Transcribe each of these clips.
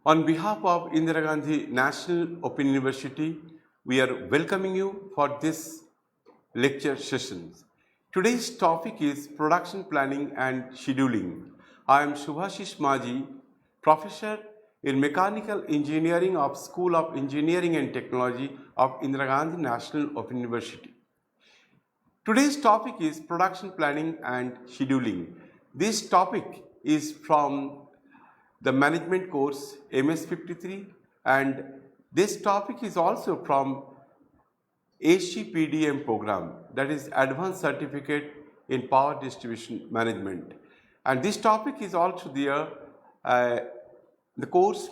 On behalf of Indira Gandhi National Open University, we are welcoming you for this lecture sessions. Today's topic is production planning and scheduling. I am Subhasis Manji, professor in Mechanical Engineering of School of Engineering and Technology of Indira Gandhi National Open University. Today's topic is production planning and scheduling. This topic is from the management course MS 53, and this topic is also from ACPDM program, that is Advanced Certificate in Power Distribution Management, and this topic is also there the course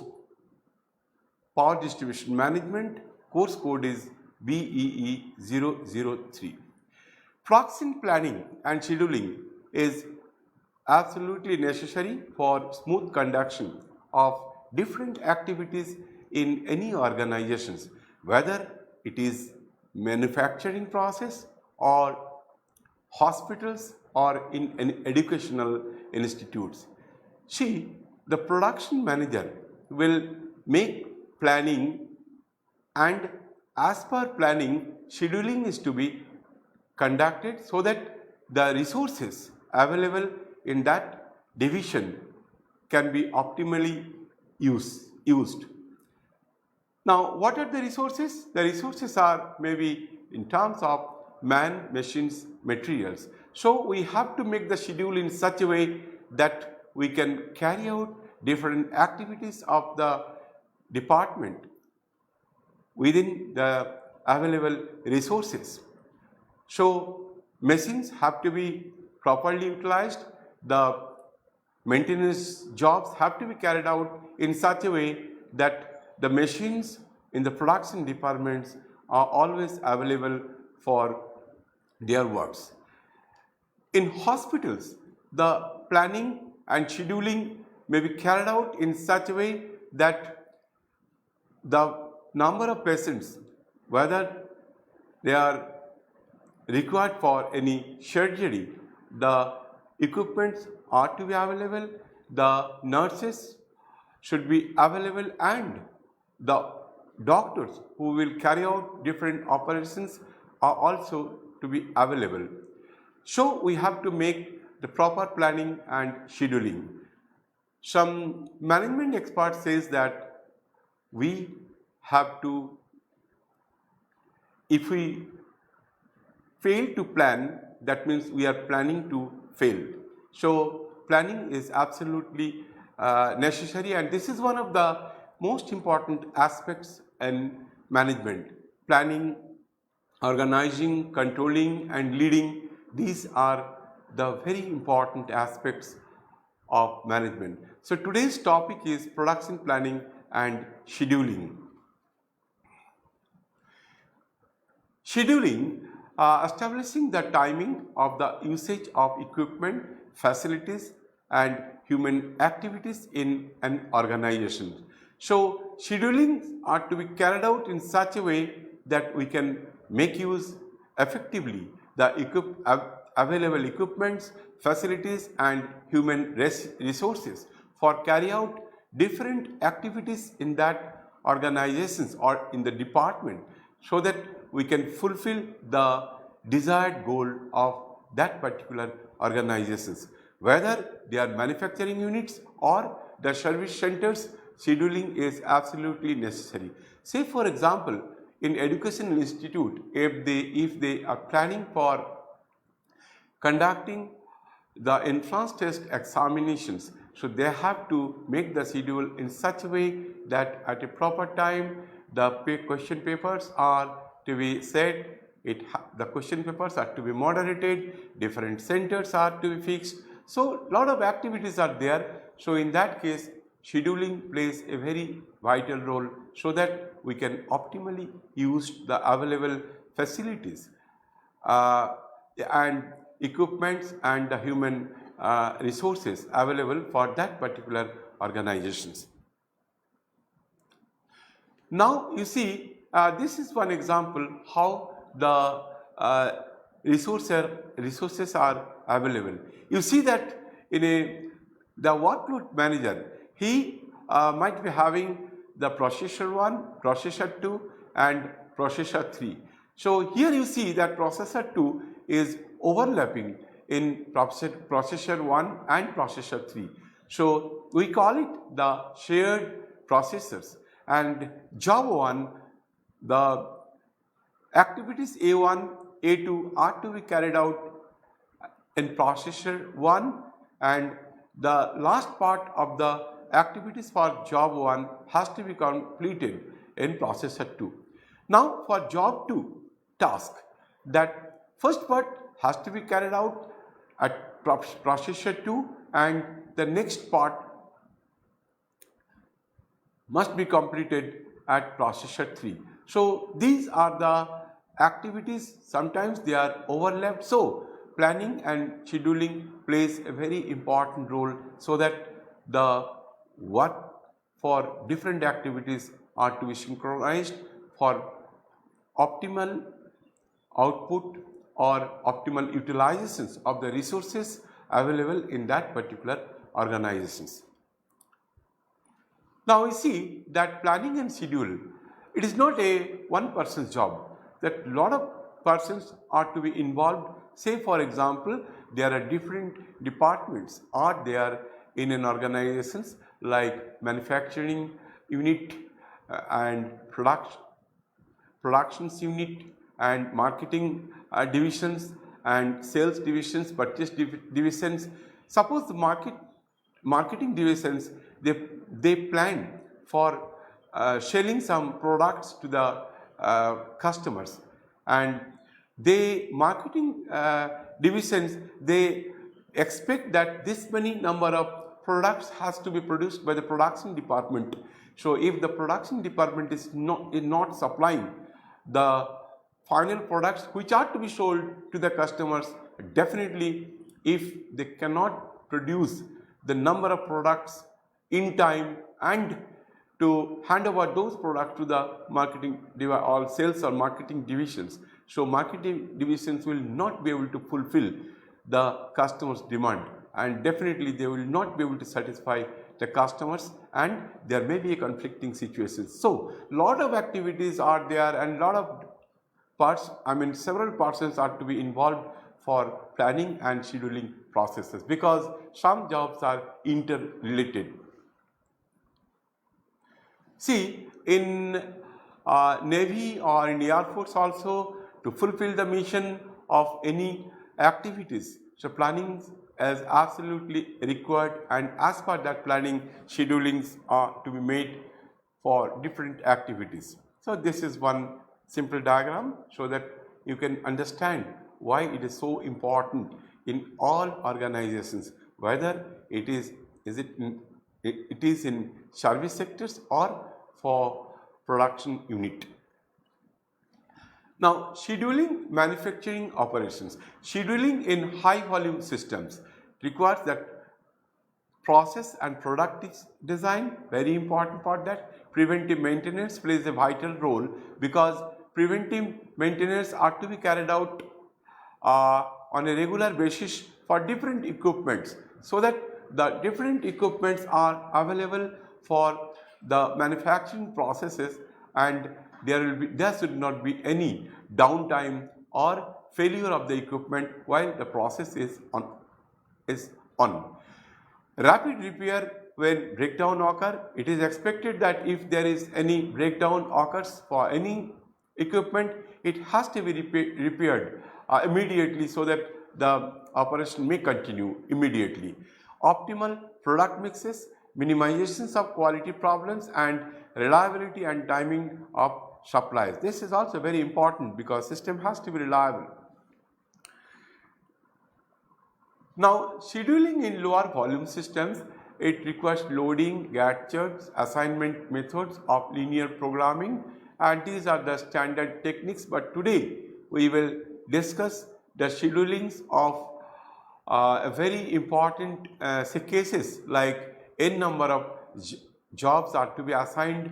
Power Distribution Management, course code is BEE 003. Production planning and scheduling is absolutely necessary for smooth conduction of different activities in any organizations, whether it is manufacturing process or hospitals or in any educational institutes. See, the production manager will make planning, and as per planning, scheduling is to be conducted so that the resources available in that division can be optimally used. Now, what are the resources? The resources are maybe in terms of man, machines, materials. So, we have to make the schedule in such a way that we can carry out different activities of the department within the available resources. So, machines have to be properly utilized. The maintenance jobs have to be carried out in such a way that the machines in the production departments are always available for their works. In hospitals, the planning and scheduling may be carried out in such a way that the number of patients, whether they are required for any surgery, the equipments are to be available, the nurses should be available, and the doctors who will carry out different operations are also to be available. So, we have to make the proper planning and scheduling. Some management experts says that we have to, if we fail to plan, that means we are planning to fail. So, planning is absolutely necessary, and this is one of the most important aspects in management. Planning, organizing, controlling and leading, these are the very important aspects of management. So, today's topic is production planning and scheduling. Scheduling, establishing the timing of the usage of equipment, facilities and human activities in an organization. So, scheduling are to be carried out in such a way that we can make use effectively the available equipments, facilities and human resources for carry out different activities in that organizations or in the department, so that we can fulfill the desired goal of that particular organizations. Whether they are manufacturing units or the service centers, scheduling is absolutely necessary. Say for example, in educational institute, if they are planning for conducting the entrance test examinations, so they have to make the schedule in such a way that at a proper time the question papers are to be set, the question papers are to be moderated, different centers are to be fixed. So, lot of activities are there. So, in that case, scheduling plays a very vital role so that we can optimally use the available facilities and equipments and the human resources available for that particular organizations. Now, you see, this is one example how the resources are available. You see that in the workload manager, he might be having the processor 1, processor 2 and processor 3. So here you see that processor 2 is overlapping in processor 1 and processor 3. So we call it the shared processors, and job 1, the activities A1, A2 are to be carried out in processor 1, and the last part of the activities for job 1 has to be completed in processor 2. Now for job 2 task, that first part has to be carried out at processor 2 and the next part must be completed at processor 3. So these are the activities, sometimes they are overlapped. So planning and scheduling plays a very important role so that the work for different activities are to be synchronized for optimal output or optimal utilizations of the resources available in that particular organizations. Now we see that planning and schedule, it is not a one person's job, that lot of persons are to be involved. Say for example, there are different departments or they are in an organizations like manufacturing unit and productions unit and marketing divisions and sales divisions, purchase divisions. Suppose the marketing divisions, they plan for selling some products to the customers, and they marketing divisions, they expect that this many number of products has to be produced by the production department. So if the production department is not supplying the final products which are to be sold to the customers, definitely if they cannot produce the number of products in time and to hand over those products to the marketing or sales or marketing divisions, so marketing divisions will not be able to fulfill the customers' demand, and definitely they will not be able to satisfy the customers, and there may be a conflicting situations. So lot of activities are there and lot of parts, several persons are to be involved for planning and scheduling processes because some jobs are interrelated. See, in Navy or in Air Force also, to fulfill the mission of any activities, so planning is absolutely required, and as per that planning, schedulings are to be made for different activities. So this is one simple diagram so that you can understand why it is so important in all organizations, whether it is in service sectors or for production unit. Now scheduling manufacturing operations. Scheduling in high volume systems requires that process and product design, very important for that. Preventive maintenance plays a vital role because preventive maintenance are to be carried out on a regular basis for different equipments, so that the different equipments are available for the manufacturing processes, and there should not be any downtime or failure of the equipment while the process is on. Rapid repair when breakdown occur, it is expected that if there is any breakdown occurs for any equipment, it has to be repaired immediately so that the operation may continue immediately. Optimal product mixes, minimizations of quality problems, and reliability and timing of supplies. This is also very important because system has to be reliable. Now scheduling in lower volume systems, it requires loading, Gantt charts, assignment methods of linear programming, and these are the standard techniques, but today we will discuss the schedulings of a very important cases like n number of jobs are to be assigned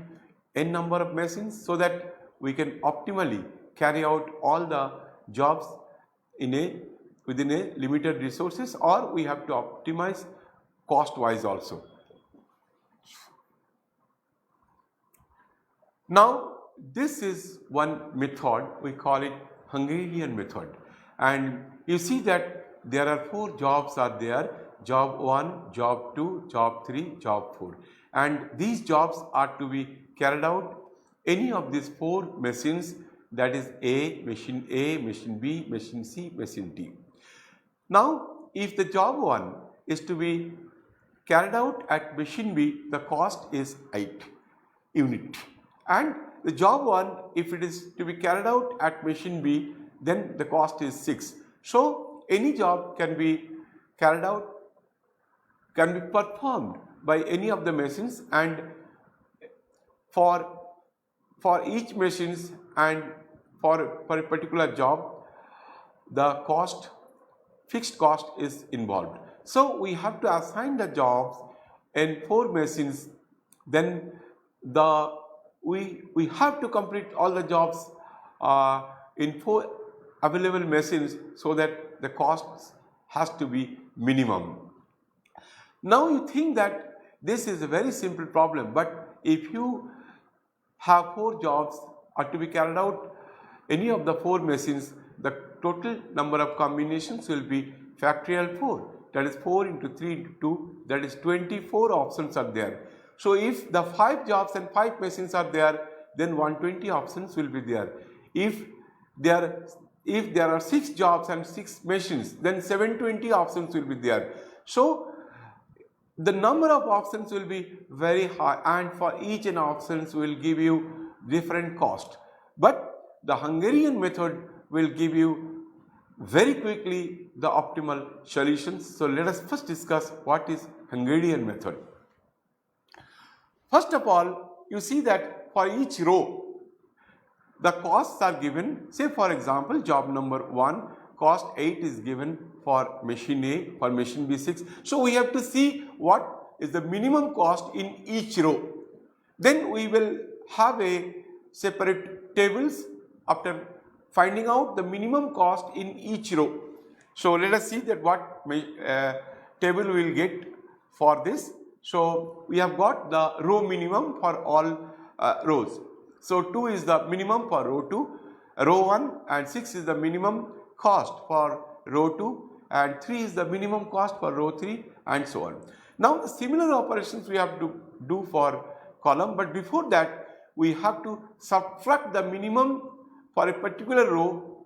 n number of machines, so that we can optimally carry out all the jobs within a limited resources, or we have to optimize cost wise also. Now this is one method, we call it Hungarian method, and you see that there are 4 jobs are there: job 1, job 2, job 3, job 4, and these jobs are to be carried out any of these 4 machines, that is A, machine B, machine C, machine D. Now if the job 1 is to be carried out at machine B, the cost is 8 unit, and the job 1, if it is to be carried out at machine B, then the cost is 6. So any job can be carried out, can be performed by any of the machines, and for each machines and for a particular job, the cost, fixed cost is involved. So we have to assign the jobs in 4 machines, then we have to complete all the jobs in 4 available machines, so that the cost has to be minimum. Now you think that this is a very simple problem, but if you have 4 jobs are to be carried out any of the 4 machines, the total number of combinations will be factorial 4, that is 4 into 3 into 2, that is 24 options are there. So if the 5 jobs and 5 machines are there, then 120 options will be there. If there are 6 jobs and 6 machines, then 720 options will be there. So the number of options will be very high, and for each an options will give you different cost. But the Hungarian method will give you very quickly the optimal solutions. So let us first discuss what is Hungarian method. First of all, you see that for each row, the costs are given. Say for example, job number 1, cost 8 is given for machine A, for machine B 6. So we have to see what is the minimum cost in each row. Then we will have a separate tables after finding out the minimum cost in each row. So let us see that what table we will get for this. So we have got the row minimum for all rows. So 2 is the minimum for row 2, row 1, and 6 is the minimum cost for row 2, and 3 is the minimum cost for row 3, and so on. Now similar operations we have to do for column, but before that we have to subtract the minimum for a particular row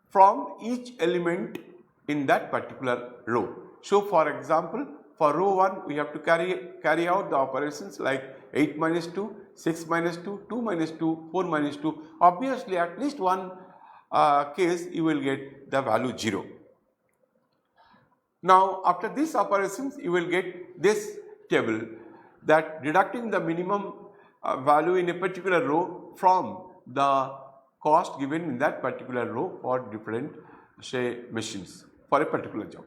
from each element in that particular row. So for example, for row 1 we have to carry out the operations like 8 minus 2, 6 minus 2, 2 minus 2, 4 minus 2. Obviously at least one case you will get the value 0. Now after these operations you will get this table, that deducting the minimum value in a particular row from the cost given in that particular row for different, say, machines for a particular job.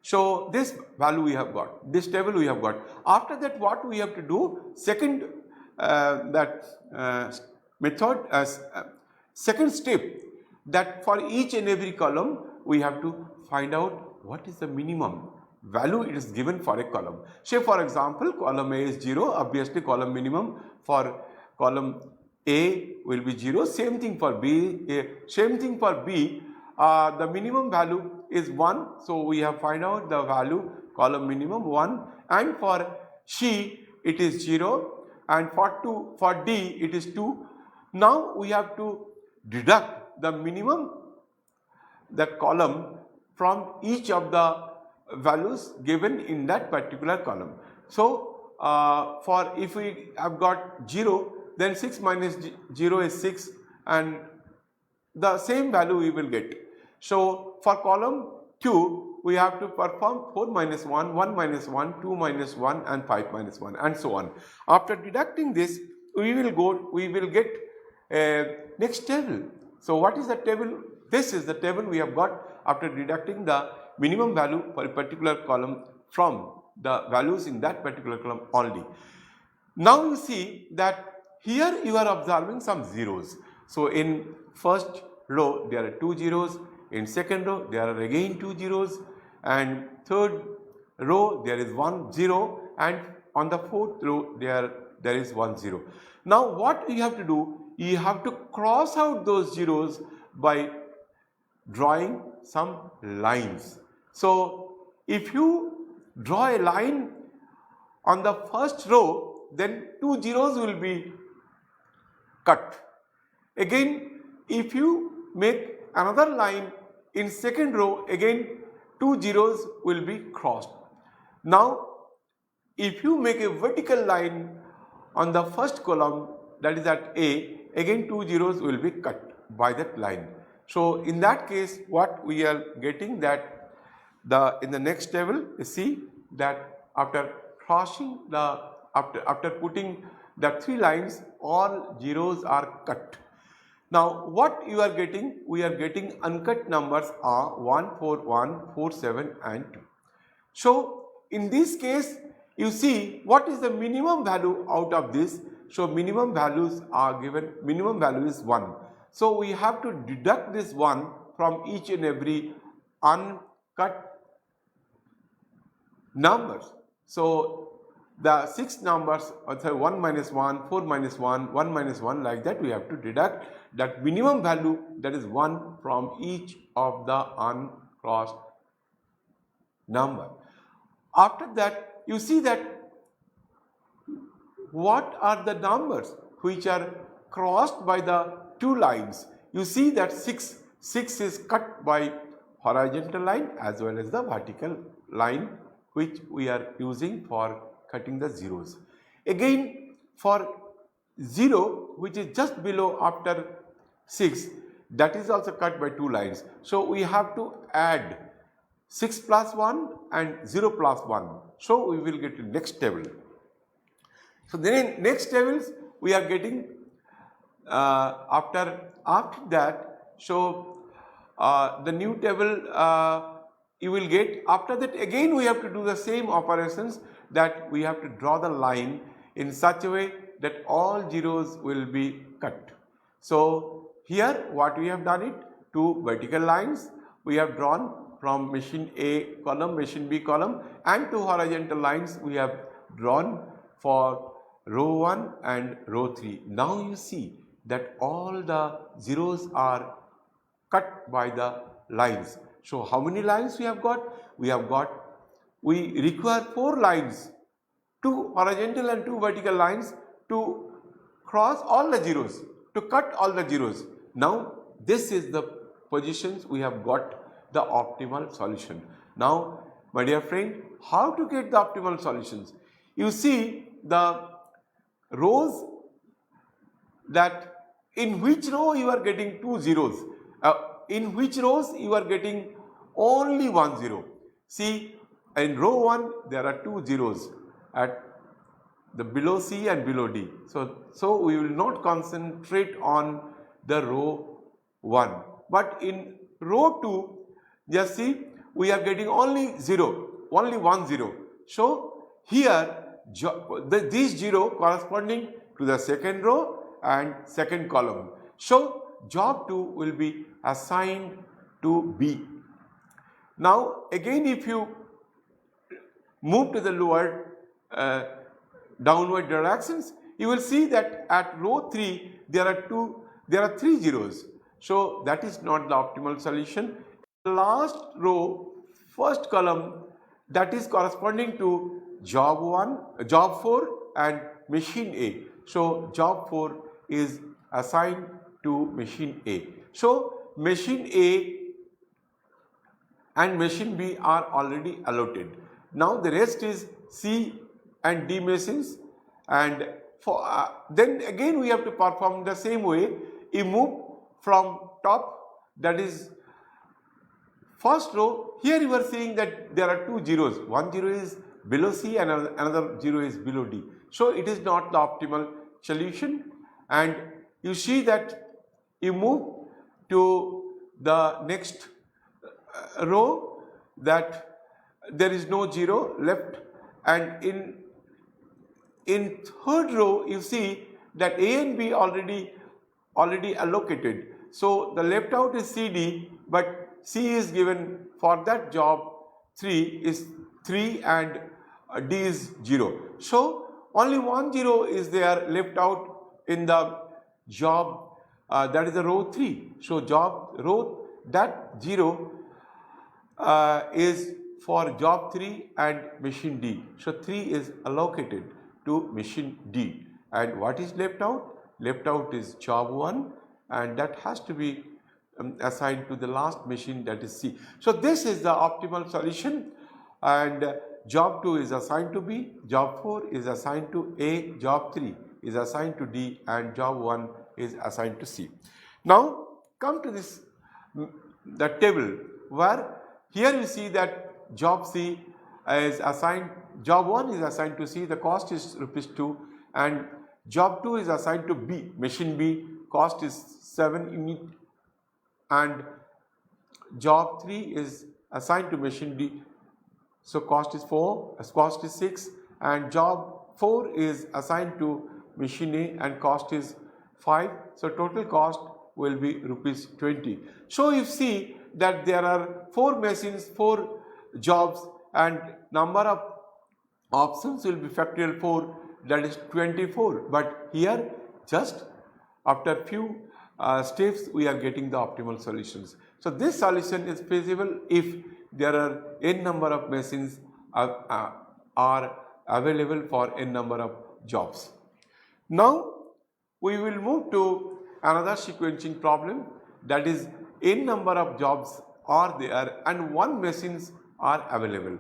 So this value we have got, this table we have got. After that what we have to do, second method as second step, that for each and every column we have to find out what is the minimum value it is given for a column. Say for example, column A is 0, obviously column minimum for column A will be 0, same thing for B, the minimum value is 1, so we have find out the value column minimum 1, and for C it is 0, and for D it is 2. Now we have to deduct the minimum, that column, from each of the values given in that particular column. So for if we have got 0, then 6 minus 0 is 6, and the same value we will get. So for column Q we have to perform 4 minus 1, 1 minus 1, 2 minus 1, and 5 minus 1, and so on. After deducting this we will get a next table. So what is the table? This is the table we have got after deducting the minimum value for a particular column from the values in that particular column only. Now you see that here you are observing some zeros. So in first row there are 2 zeros, in second row there are again 2 zeros, and third row there is 1 0, and on the fourth row there there is 1 0. Now what you have to do, you have to cross out those zeros by drawing some lines. So if you draw a line on the first row, then 2 zeros will be cut. Again, if you make another line in second row, again 2 zeros will be crossed. Now if you make a vertical line on the first column, that is at A, again 2 zeros will be cut by that line. So in that case, what we are getting that in the next table, you see that after crossing the after putting the 3 lines, all zeros are cut. Now what you are getting? We are getting uncut numbers are 1 4 1 4 7 and 2. So in this case, you see what is the minimum value out of this. So minimum values are given, minimum value is 1. So we have to deduct this 1 from each and every uncut numbers. So the 6 numbers, 1 minus 1, 4 minus 1, 1 minus 1, like that we have to deduct that minimum value, that is 1 from each of the uncrossed number. After that, you see that what are the numbers which are crossed by the 2 lines. You see that 6 is cut by horizontal line as well as the vertical line, which we are using for cutting the zeros. Again, for 0, which is just below after 6, that is also cut by 2 lines. So we have to add 6 plus 1 and 0 plus 1. So we will get to next table. So then in next tables we are getting after that. So the new table you will get. After that, again we have to do the same operations, that we have to draw the line in such a way that all zeros will be cut. So here what we have done it, 2 vertical lines we have drawn from machine A column, machine B column, and 2 horizontal lines we have drawn for row 1 and row 3. Now you see that all the zeros are cut by the lines. So how many lines we have got? We require 4 lines, 2 horizontal and 2 vertical lines to cross all the zeros, to cut all the zeros. Now this is the positions we have got the optimal solution. Now my dear friend, how to get the optimal solutions? You see the rows, that in which row you are getting 2 zeros, in which rows you are getting only 1 0. See, in row 1 there are 2 zeros at the below C and below D. So we will not concentrate on the row 1, but in row 2, just see, we are getting only 1 0. So here this 0 corresponding to the second row and second column. So job 2 will be assigned to B. Now again, if you move to the lower downward directions, you will see that at row 3 there are 3 zeros. So that is not the optimal solution. Last row, first column, that is corresponding to job 4 and machine A. So job 4 is assigned to machine A. So machine A and machine B are already allotted. Now the rest is C and D machines, and for then again we have to perform the same way. You move from top, that is first row. Here you are seeing that there are 2 zeros. 1 0 is below C and another 0 is below D. So it is not the optimal solution, and you see that you move to the next row, that there is no 0 left, and in third row you see that A and B already allocated. So the left out is CD, but C is given for that job 3 is 3 and D is 0. So only 1 0 is there left out in the job, that is the row 3. So job row that 0 is for job 3 and machine D. So 3 is allocated to machine D, and what is left out? Left out is job 1, and that has to be assigned to the last machine, that is C. So this is the optimal solution, and job 2 is assigned to B, job 4 is assigned to A, job 3 is assigned to D, and job 1 is assigned to C. Now come to this the table, where here you see that job C is assigned, job 1 is assigned to C, the cost is ₹2, and job 2 is assigned to B, machine B, cost is 7 unit, and job 3 is assigned to machine D, so cost is 4, cost is 6, and job 4 is assigned to machine A and cost is 5, so total cost will be ₹20. So you see that there are 4 machines, 4 jobs, and number of options will be factorial 4, that is 24, but here just after few steps we are getting the optimal solutions. So this solution is feasible if there are n number of machines are available for n number of jobs. Now we will move to another sequencing problem, that is n number of jobs are there and 1 machines are available.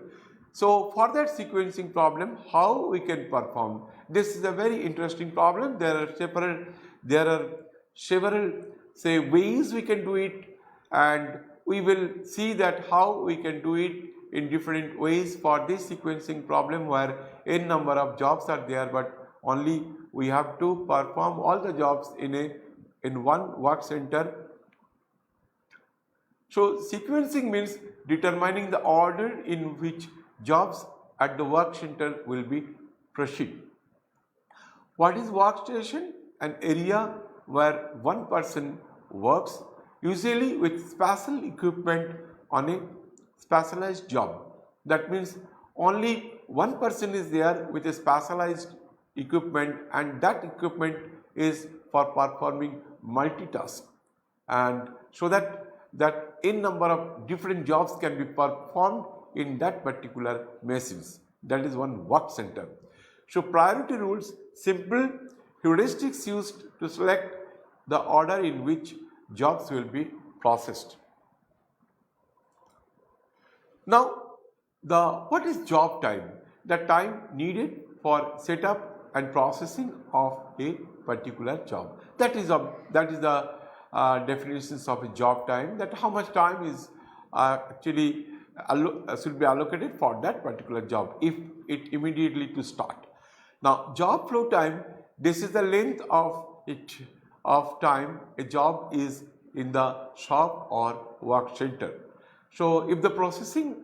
So for that sequencing problem, how we can perform? This is a very interesting problem. There are several say ways we can do it, and we will see that how we can do it in different ways for this sequencing problem, where n number of jobs are there, but only we have to perform all the jobs in one work center. So sequencing means determining the order in which jobs at the work center will be proceed. What is workstation? An area where one person works, usually with special equipment on a specialized job. That means only one person is there with a specialized equipment, and that equipment is for performing multitask, and so that n number of different jobs can be performed in that particular machines. That is one work center. So priority rules, simple heuristics used to select the order in which jobs will be processed. Now what is job time? The time needed for setup and processing of a particular job. That is the definitions of a job time, that how much time is actually should be allocated for that particular job if it immediately to start. Now job flow time, this is the length of time a job is in the shop or work center. So if the processing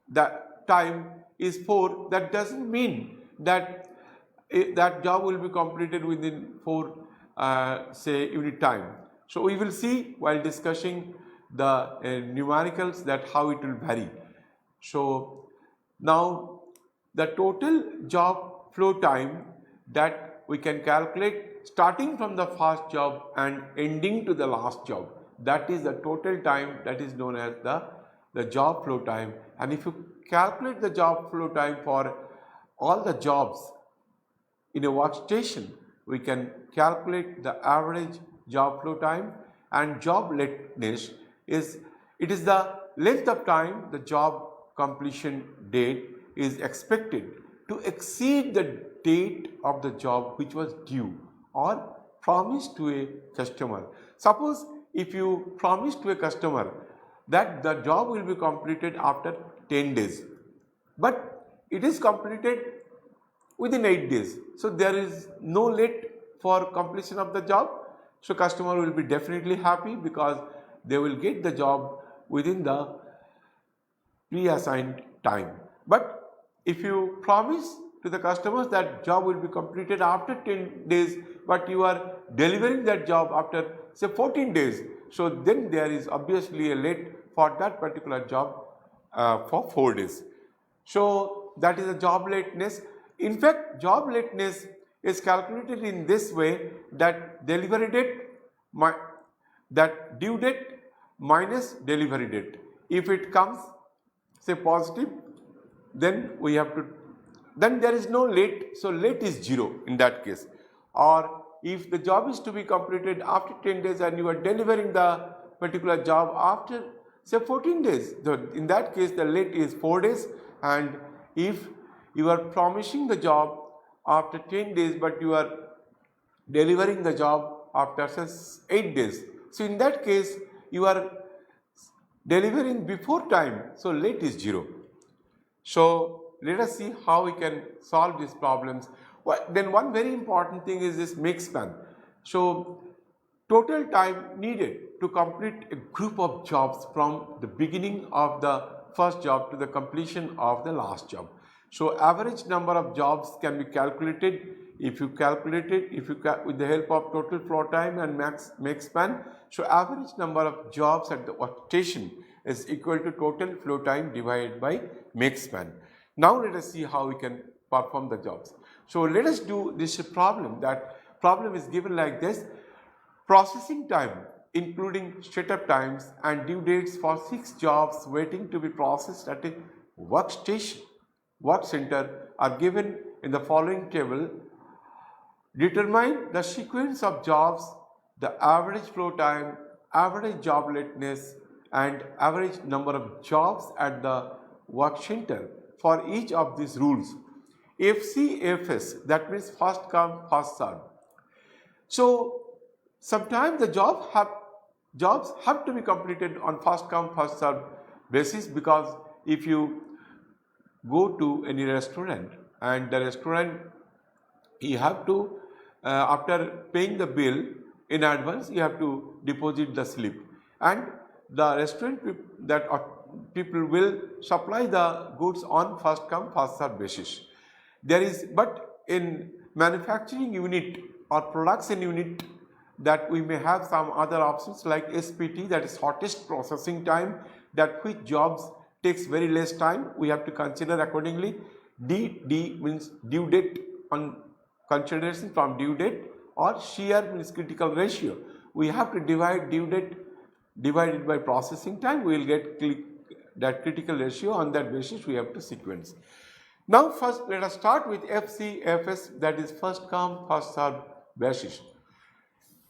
that time is 4, that doesn't mean that that job will be completed within 4 say unit time. So we will see while discussing the numericals that how it will vary. So now the total job flow time that we can calculate starting from the first job and ending to the last job, that is the total time, that is known as the job flow time. And if you calculate the job flow time for all the jobs in a workstation, we can calculate the average job flow time, and job lateness is the length of time the job completion date is expected to exceed the date of the job which was due or promised to a customer. Suppose if you promise to a customer that the job will be completed after 10 days, but it is completed within 8 days. So there is no late for completion of the job. So customer will be definitely happy because they will get the job within the pre-assigned time. But if you promise to the customers that job will be completed after 10 days, but you are delivering that job after say 14 days, so then there is obviously a late for that particular job for 4 days. So that is a job lateness. In fact, job lateness is calculated in this way, that delivery date, that due date minus delivery date. If it comes, say, positive, then we have to, then there is no late, so late is 0 in that case. Or if the job is to be completed after 10 days and you are delivering the particular job after, say, 14 days, in that case the late is 4 days. And if you are promising the job after 10 days but you are delivering the job after, say, 8 days, so in that case you are delivering before time, so late is 0. So let us see how we can solve these problems. Well, then one very important thing is this make span. So total time needed to complete a group of jobs from the beginning of the first job to the completion of the last job. So average number of jobs can be calculated if you calculate it, with the help of total flow time and make span. So average number of jobs at the workstation is equal to total flow time divided by make span. Now let us see how we can perform the jobs. So let us do this problem. That problem is given like this: processing time including setup times and due dates for 6 jobs waiting to be processed at a workstation, work center are given in the following table. Determine the sequence of jobs, the average flow time, average job lateness and average number of jobs at the work center for each of these rules. FCFS, that means first come first served. So sometimes the jobs have to be completed on first come first served basis, because if you go to any restaurant and the restaurant, you have to after paying the bill in advance, you have to deposit the slip, and the restaurant people will supply the goods on first come first served basis. But in manufacturing unit or production unit, that we may have some other options like SPT, that is shortest processing time, that which jobs takes very less time, we have to consider accordingly. D means due date on consideration from due date, or SHEAR means critical ratio. We have to divide due date divided by processing time, we will get that critical ratio. On that basis we have to sequence. Now first let us start with FCFS, that is first come first served basis.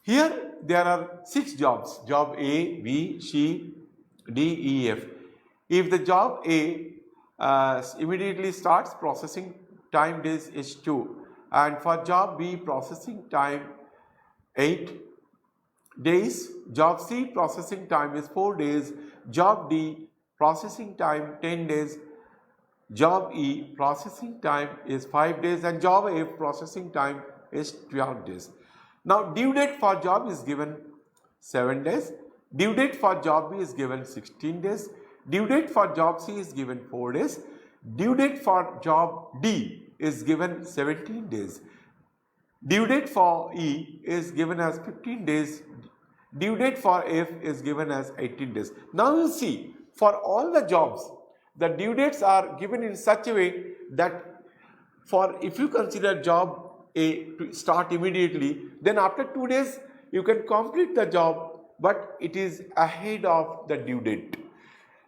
Here there are 6 jobs, job A, B, C, D, E, F. If the job A immediately starts, processing time days is 2, and for job B processing time 8 days, job C processing time is 4 days, job D processing time 10 days, job E processing time is 5 days, and job F processing time is 12 days. Now due date for job is given 7 days, due date for job B is given 16 days, due date for job C is given 4 days, due date for job D is given 17 days, due date for E is given as 15 days, due date for F is given as 18 days. Now you see, for all the jobs, the due dates are given in such a way that if you consider job A to start immediately, then after 2 days you can complete the job, but it is ahead of the due date.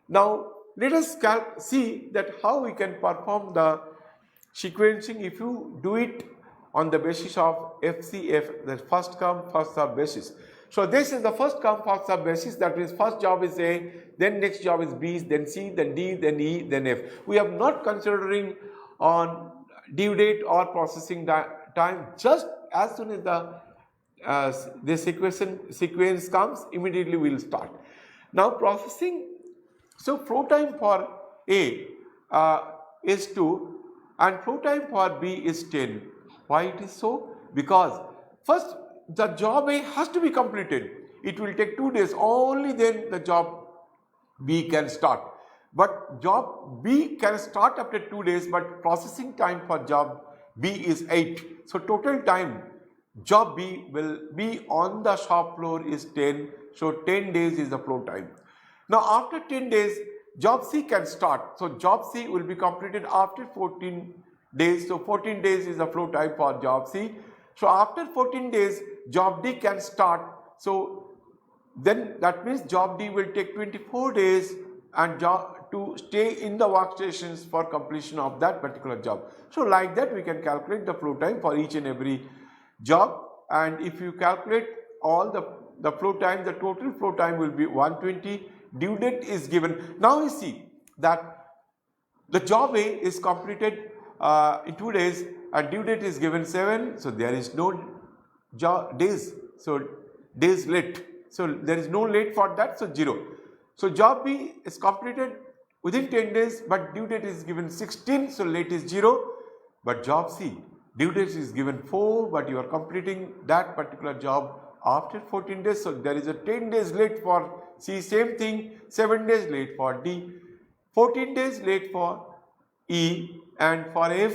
Now let us see that how we can perform the sequencing if you do it on the basis of FCF, the first come first served basis. So this is the first come first served basis, that means first job is A, then next job is B, then C, then D, then E, then F. We are not considering on due date or processing time. Just as soon as the sequence comes, immediately we will start. Now processing, so flow time for A is 2 and flow time for B is 10. Why it is so? Because first the job A has to be completed. It will take 2 days, only then the job B can start. But job B can start after 2 days, but processing time for job B is 8. So total time job B will be on the shop floor is 10. So 10 days is the flow time. Now after 10 days job C can start. So job C will be completed after 14 days. So 14 days is the flow time for job C. So after 14 days, job D can start. So then that means job D will take 24 days and job to stay in the workstations for completion of that particular job. So like that we can calculate the flow time for each and every job, and if you calculate all the flow time, the total flow time will be 120. Due date is given. Now you see that the job A is completed in 2 days and due date is given 7, so there is no days, so days late, so there is no late for that, so 0. So job B is completed within 10 days but due date is given 16, so late is 0. But job C, due date is given 4 but you are completing that particular job after 14 days, so there is a 10 days late for C, same thing, 7 days late for D, 14 days late for E, and for F,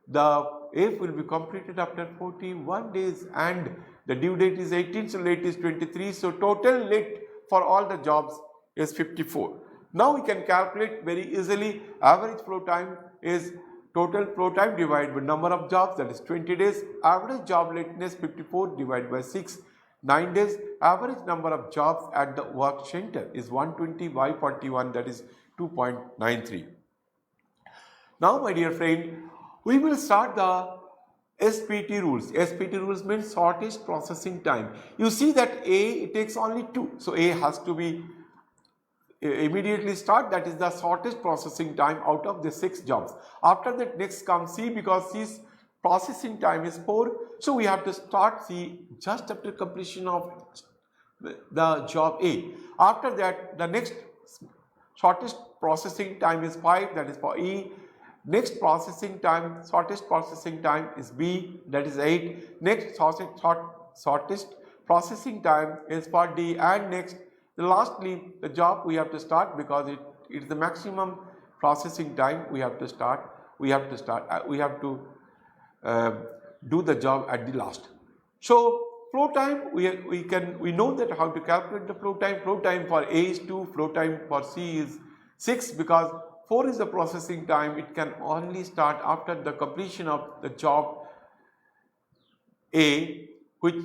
the F will be completed after 41 days and the due date is 18, so late is 23, so total late for all the jobs is 54. Now we can calculate very easily. Average flow time is total flow time divided by number of jobs, that is 20 days. Average job lateness 54 divided by 6, 9 days. Average number of jobs at the work center is 120 by 41, that is 2.93. Now my dear friend, we will start the SPT rules. SPT rules means shortest processing time. You see that A, it takes only 2, so A has to be immediately start, that is the shortest processing time out of the 6 jobs. After that next comes C, because C's processing time is 4, so we have to start C just after completion of the job A. After that the next shortest processing time is 5, that is for E. Next processing time, shortest processing time is B, that is 8. Next shortest processing time is for D, and next lastly the job we have to start, because it is the maximum processing time we have to start. We have to do the job at the last. So flow time, we know that how to calculate the flow time. Flow time for A is 2, flow time for C is 6, because 4 is the processing time. It can only start after the completion of the job A, which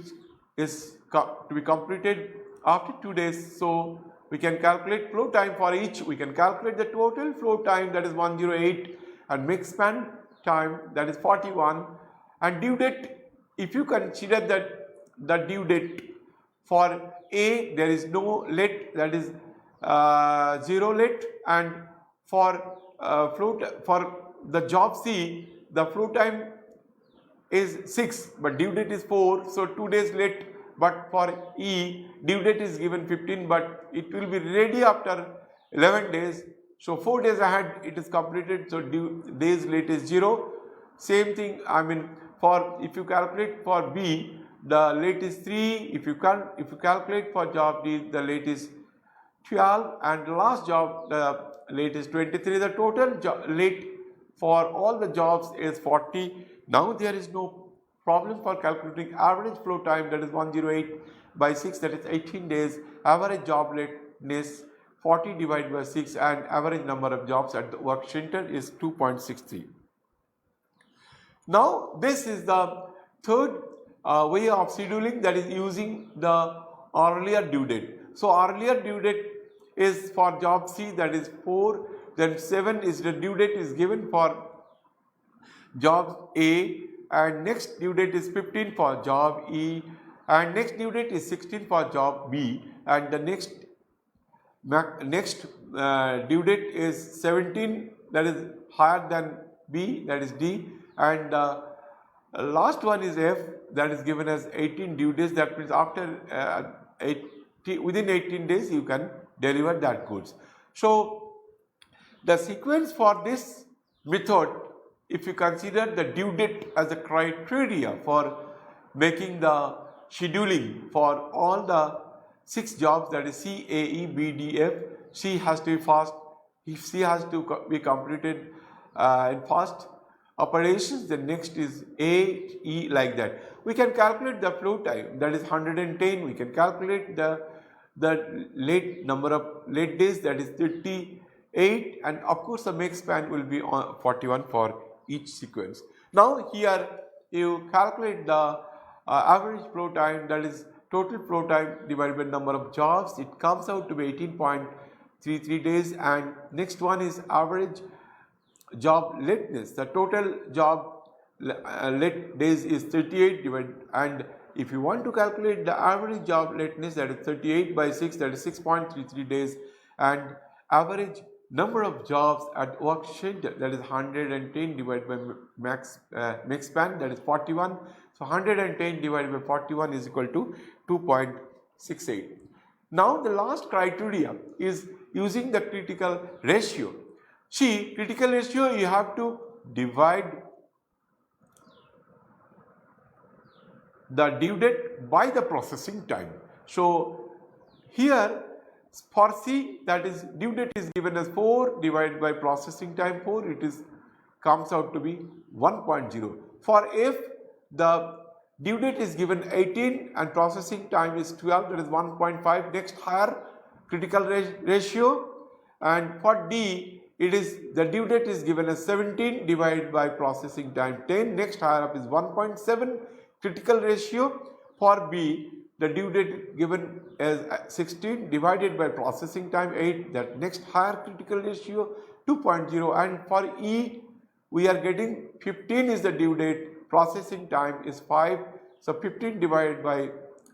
is to be completed after 2 days. So we can calculate flow time for each. We can calculate the total flow time, that is 108, and make span time, that is 41, and due date, if you consider that the due date for A there is no late, that is 0 late, and for the job C the flow time is 6 but due date is 4, so 2 days late. But for E, due date is given 15 but it will be ready after 11 days, so 4 days ahead it is completed, so days late is 0. Same thing, I mean, for if you calculate for B, the late is 3. If you calculate for job D, the late is 12, and the last job the late is 23. The total late for all the jobs is 40. Now there is no problem for calculating average flow time, that is 108 by 6, that is 18 days. Average job lateness 40 divided by 6, and average number of jobs at the work center is 2.63. Now this is the third way of scheduling, that is using the earlier due date. So earlier due date is for job C, that is 4, then 7 is the due date is given for job A, and next due date is 15 for job E, and next due date is 16 for job B, and the next due date is 17, that is higher than B, that is D, and last one is F, that is given as 18 due days. That means after within 18 days you can deliver that goods. So the sequence for this method, if you consider the due date as a criteria for making the scheduling for all the 6 jobs, that is C, A, E, B, D, F, C has to be fast. If C has to be completed in fast operations, the next is A, E, like that. We can calculate the flow time, that is 110. We can calculate the late number of late days, that is 38, and of course the make span will be 41 for each sequence. Now here you calculate the average flow time, that is total flow time divided by number of jobs. It comes out to be 18.33 days, and next one is average job lateness. The total job late days is 38 divided, and if you want to calculate the average job lateness, that is 38 by 6, that is 6.33 days, and average number of jobs at work schedule, that is 110 divided by max span, that is 41. So 110 divided by 41 is equal to 2.68. Now the last criteria is using the critical ratio. See, critical ratio, you have to divide the due date by the processing time. So here for C, that is due date is given as 4 divided by processing time 4, it is comes out to be 1.0. For F, the due date is given 18 and processing time is 12, that is 1.5, next higher critical ratio. And for D, it is the due date is given as 17 divided by processing time 10, next higher up is 1.7 critical ratio. For B, the due date given as 16 divided by processing time 8, that next higher critical ratio 2.0. And for E, we are getting 15 is the due date, processing time is 5, so 15 divided by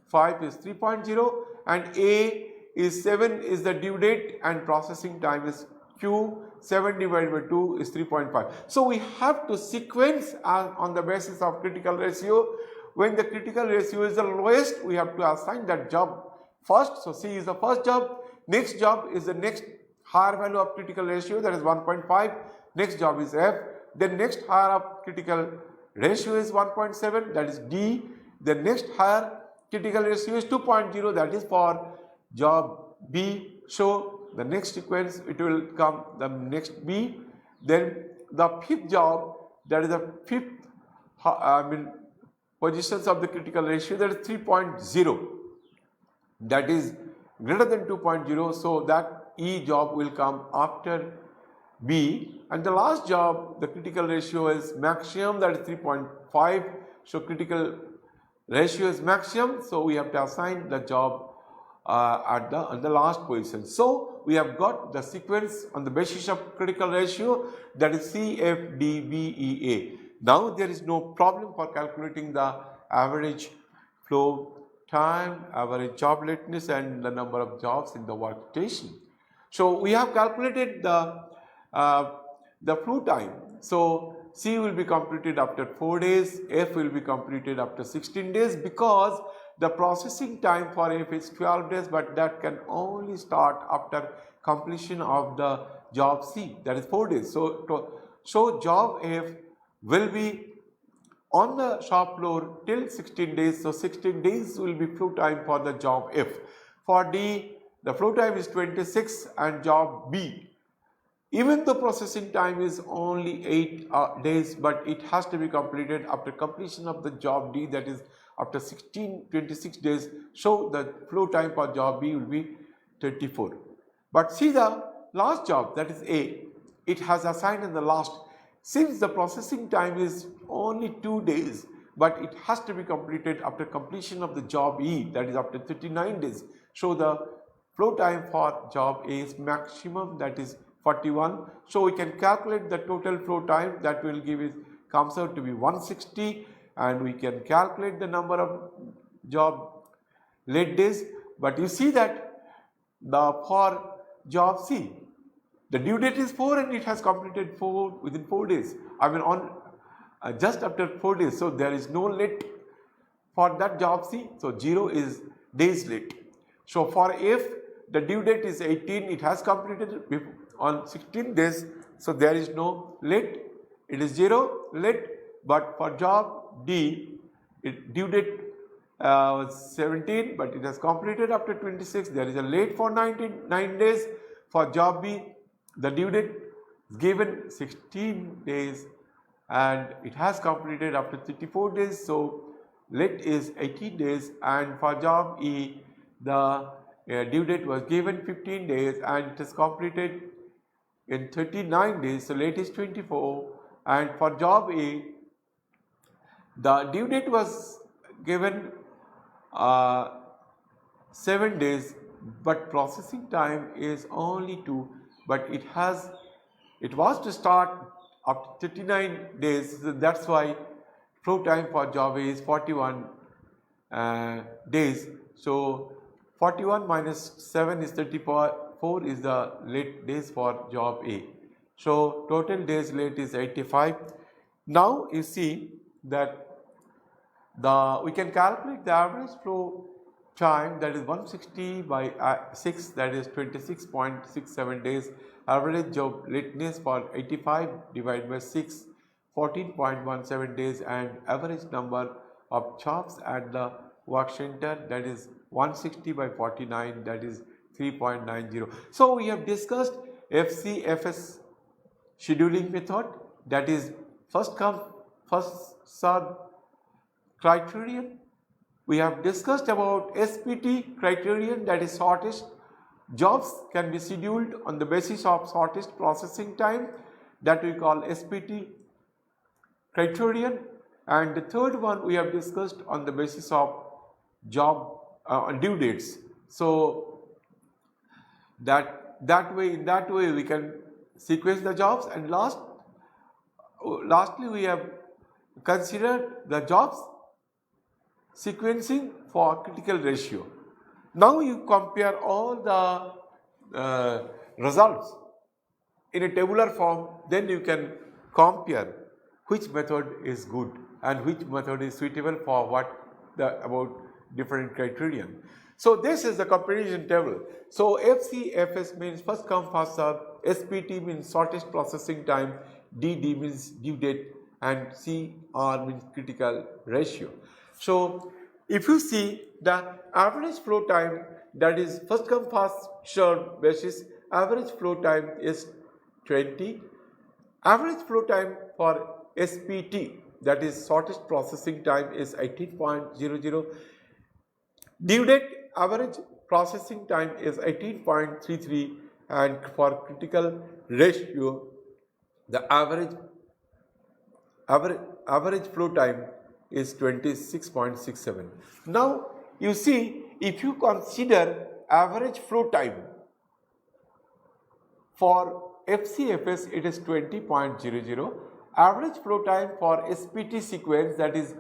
5 is 3.0, and A is 7 is the due date and processing time is Q, 7 divided by 2 is 3.5. So we have to sequence on the basis of critical ratio. When the critical ratio is the lowest, we have to assign that job first. So C is the first job, next job is the next higher value of critical ratio, that is 1.5, next job is F, then next higher of critical ratio is 1.7, that is D, the next higher critical ratio is 2.0, that is for job B. So the next sequence, it will come the next B, then the fifth job, that is the fifth positions of the critical ratio, that is 3.0, that is greater than 2.0, so that E job will come after B. And the last job, the critical ratio is maximum, that is 3.5, so critical ratio is maximum, so we have to assign the job at the last position. So we have got the sequence on the basis of critical ratio, that is C, F, D, B, E, A. Now there is no problem for calculating the average flow time, average job lateness, and the number of jobs in the workstation. So we have calculated the flow time. So C will be completed after 4 days, F will be completed after 16 days, because the processing time for F is 12 days, but that can only start after completion of the job C, that is 4 days. So job F will be on the shop floor till 16 days, so 16 days will be flow time for the job F. For D, the flow time is 26, and job B, even the processing time is only 8 days, but it has to be completed after completion of the job D, that is after 26 days, so the flow time for job B will be 24. But see the last job, that is A, it has assigned in the last. Since the processing time is only 2 days, but it has to be completed after completion of the job E, that is after 39 days. So the flow time for job A is maximum, that is 41. So we can calculate the total flow time, that will give it comes out to be 160, and we can calculate the number of job late days. But you see that for job C, the due date is 4 and it has completed within 4 days. I mean on just after 4 days. So there is no late for that job C. So 0 is days late. So for F, the due date is 18. It has completed on 16 days. So there is no late. It is 0 late. But for job D, due date was 17, but it has completed after 26. There is a late for 9 days. For job B, the due date is given 16 days and it has completed after 34 days. So late is 18 days, and for job E, the due date was given 15 days and it is completed in 39 days. So late is 24 and for job A, the due date was given 7 days, but processing time is only 2, but it was to start after 39 days, so that's why flow time for job A is 41 days. So 41 minus 7 is 34 is the late days for job A. So total days late is 85. Now you see that we can calculate the average flow time, that is 160 by 6, that is 26.67 days. Average job lateness for 85 divided by 6, 14.17 days, and average number of jobs at the work center, that is 160 by 49, that is 3.90. So we have discussed FCFS scheduling method, that is first come first served criterion. We have discussed about SPT criterion, that is shortest jobs can be scheduled on the basis of shortest processing time, that we call SPT criterion. And the third one we have discussed on the basis of job due dates. So that way we can sequence the jobs. And lastly we have considered the jobs sequencing for critical ratio. Now you compare all the results in a tabular form, then you can compare which method is good and which method is suitable for about different criterion. So this is the comparison table. So FCFS means first come first served, SPT means shortest processing time, DD means due date, and CR means critical ratio. So if you see the average flow time, that is first come first served basis, average flow time is 20. Average flow time for SPT, that is shortest processing time, is 18.00. Due date average processing time is 18.33, and for critical ratio the average flow time is 26.67. Now you see, if you consider average flow time for FCFS, it is 20.00. Average flow time for SPT sequence, that is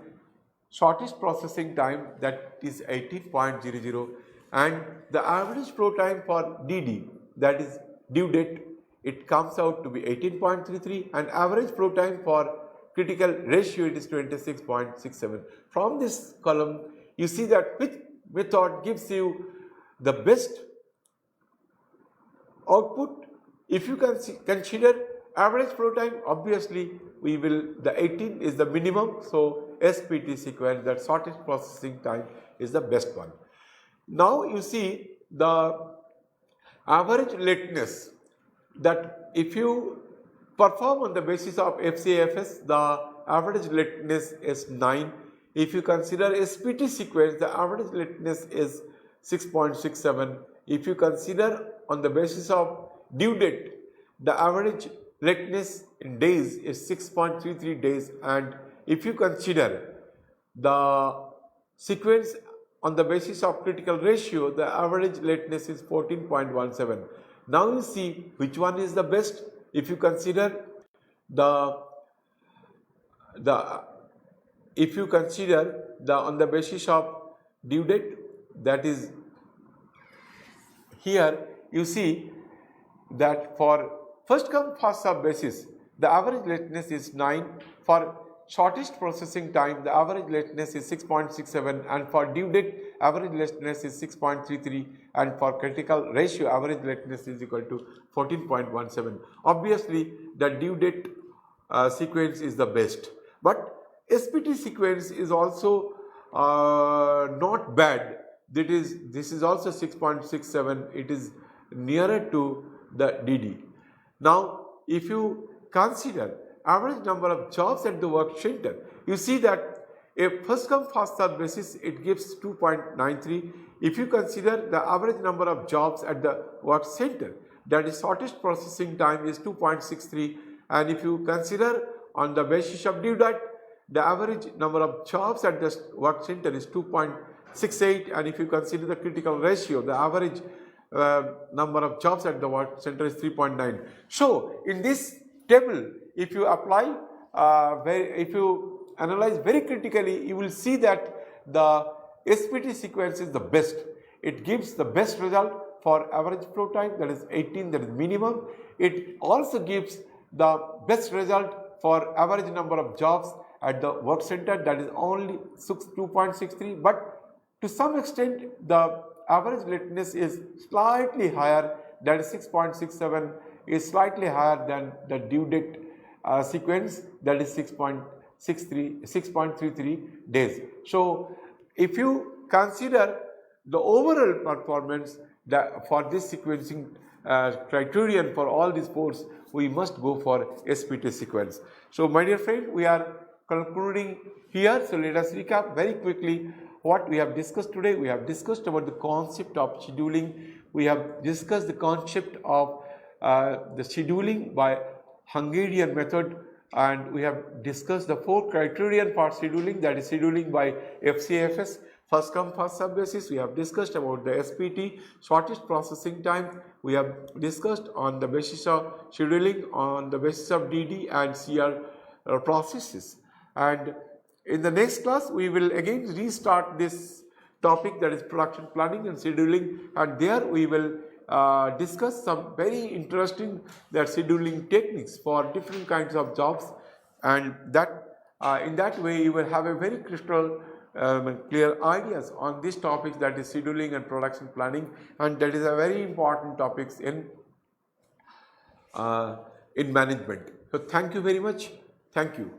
shortest processing time, that is 18.00, and the average flow time for DD, that is due date, it comes out to be 18.33, and average flow time for critical ratio, it is 26.67. From this column you see that which method gives you the best output. If you can consider average flow time, obviously the 18 is the minimum, so SPT sequence, that shortest processing time, is the best one. Now you see the average lateness, that if you perform on the basis of FCFS, the average lateness is 9. If you consider SPT sequence, the average lateness is 6.67. If you consider on the basis of due date, the average lateness in days is 6.33 days, and if you consider the sequence on the basis of critical ratio, the average lateness is 14.17. Now you see which one is the best. If you consider on the basis of due date, that is here you see that for first come first served basis, the average lateness is 9. For shortest processing time, the average lateness is 6.67, and for due date average lateness is 6.33, and for critical ratio average lateness is equal to 14.17. Obviously the due date sequence is the best, but SPT sequence is also not bad. This is also 6.67. It is nearer to the DD. Now if you consider average number of jobs at the work center, you see that a first come first served basis, it gives 2.93. If you consider the average number of jobs at the work center, that is shortest processing time, is 2.63, and if you consider on the basis of due that the average number of jobs at the work center is 2.68, and if you consider the critical ratio, the average number of jobs at the work center is 3.9. So in this table, if you apply, if you analyze very critically, you will see that the SPT sequence is the best. It gives the best result for average flow time, that is 18, that is minimum. It also gives the best result for average number of jobs at the work center, that is only 2.63, but to some extent the average lateness is slightly higher, that is 6.67, is slightly higher than the due date sequence, that is 6.33 days. So if you consider the overall performance for this sequencing criterion for all these ports, we must go for SPT sequence. So my dear friend, we are concluding here. So let us recap very quickly what we have discussed today. We have discussed about the concept of scheduling. We have discussed the concept of the scheduling by Hungarian method, and we have discussed the 4 criterion for scheduling, that is scheduling by FCFS, first come first serve basis. We have discussed about the SPT, shortest processing time. We have discussed on the basis of scheduling on the basis of DD and CR processes. And in the next class, we will again restart this topic, that is production planning and scheduling, and there we will discuss some very interesting scheduling techniques for different kinds of jobs, and that in that way you will have a very crystal clear ideas on these topics, that is scheduling and production planning, and that is a very important topics in management. So thank you very much. Thank you.